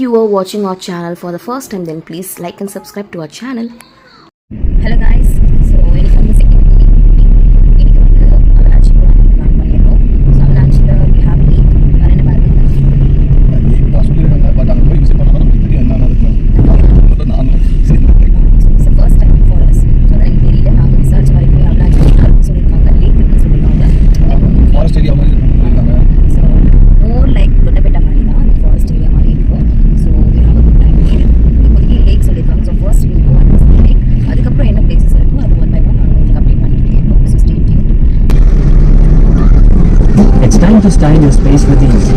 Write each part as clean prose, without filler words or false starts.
you are watching our channel for the first time, then please like and subscribe to our channel. Hello guys, so welcome to the second video. இன்னைக்கு வந்து Avalanche plan பண்ணியிருக்கோம். So அவலாஞ்சியில் we have lake. வேறு என்ன பாருங்க it's the first time for us. So எனக்கு தெரியல, நாங்கள் ரிசர்ச் வரைக்கும் அவலாஞ்சி சொல்லியிருக்காங்க, லேக் இருக்குன்னு சொல்லியிருக்காங்க. ஃபாரஸ்ட் ஏரியா மாதிரி சொல்லியிருக்காங்க. ஸோ மோர் லைக் தொட்டபெட்டா மாதிரி தான் அந்த ஃபாரஸ்ட் ஏரியா மாதிரி இருக்கும். ஸோ இப்போதைக்கு லேக் சொல்லியிருக்காங்க. So first we go and visit the lake. அதுக்கப்புறம் என்ன பிளேசஸ் இருக்கோ அது ஒன் பை ஒன் நாங்கள் உங்களுக்கு அப்டேட் பண்ணிக்கிட்டே இருக்கோம். So stay tuned. It's time to style your space with ease.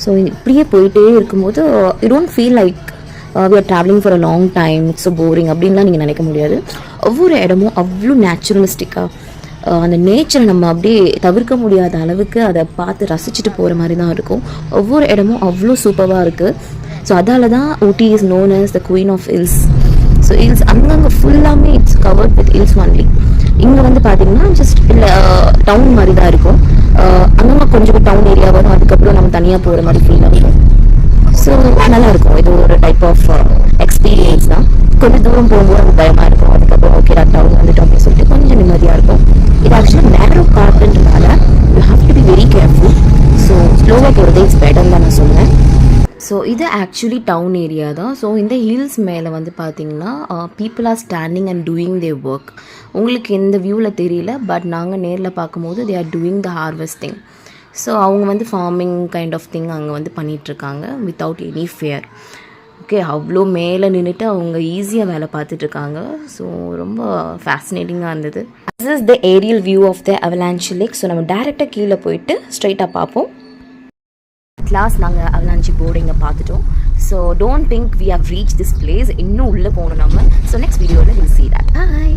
So இப்படியே போயிட்டே இருக்கும்போது you don't feel like we are travelling for a long time, it's so boring அப்படின்லாம் நீங்கள் நினைக்க முடியாது. ஒவ்வொரு இடமும் அவ்வளோ நேச்சுரலிஸ்டிக்காக அந்த நேச்சரை நம்ம அப்படியே தவிர்க்க முடியாத அளவுக்கு அதை பார்த்து ரசிச்சுட்டு போகிற மாதிரி தான் இருக்கும். ஒவ்வொரு இடமும் அவ்வளோ சூப்பராக இருக்குது. ஸோ அதால தான் Ooty is known as the queen of hills. So hills அங்கங்கே ஃபுல்லாமே it's covered with hills only. இங்கே வந்து பார்த்தீங்கன்னா ஜஸ்ட் இல்லை டவுன் மாதிரி தான் இருக்கும். அங்கே கொஞ்சம் டவுன் ஏரியா வரும், அதுக்கப்புறம் நம்ம தனியாக போகிற மாதிரி ஃபீல் ஆகும். ஸோ நல்லாயிருக்கும். இது ஒரு டைப் ஆஃப் எக்ஸ்பீரியன்ஸ் தான். கொஞ்சம் தூரம் போகும்போது அது பயமாக இருக்கும். அதுக்கப்புறம் ஓகே டவுன் வந்துட்டோம் அப்படின்னு சொல்லிட்டு கொஞ்சம் நிம்மதியாக இருக்கும். இது ஆக்சுவலாக நேரோ கார்டுன்றனால you have to be very careful. So ஸ்லோவாக போகிறது இட்ஸ் பெட்டர் தான் நான் சொல்லுவேன். ஸோ இது ஆக்சுவலி டவுன் ஏரியா தான். ஸோ இந்த ஹில்ஸ் மேலே வந்து பார்த்தீங்கன்னா people are standing and doing their work. உங்களுக்கு இந்த வியூவில் தெரியல, பட் நாங்கள் நேரில் பார்க்கும்போது they are doing the harvesting. So அவங்க வந்து ஃபார்மிங் கைண்ட் ஆஃப் திங் அங்கே வந்து பண்ணிகிட்ருக்காங்க வித்தவுட் எனி ஃபியர். ஓகே, அவ்வளோ மேலே நின்றுட்டு அவங்க ஈஸியாக வேலை பார்த்துட்ருக்காங்க. ஸோ ரொம்ப ஃபேசினேட்டிங்காக இருந்தது. This is the aerial view of the Avalanche Lake. So நம்ம டேரெக்டாக கீழே போயிட்டு ஸ்ட்ரைட்டாக பார்ப்போம். கிளாஸ் நாங்கள் அவலாஞ்சி போர்டு இங்கே பார்த்துட்டோம். So don't think we have reach this place. இன்னும் உள்ளே போகணும் நம்ம. ஸோ நெக்ஸ்ட் வீடியோவில் வில் see that. Bye.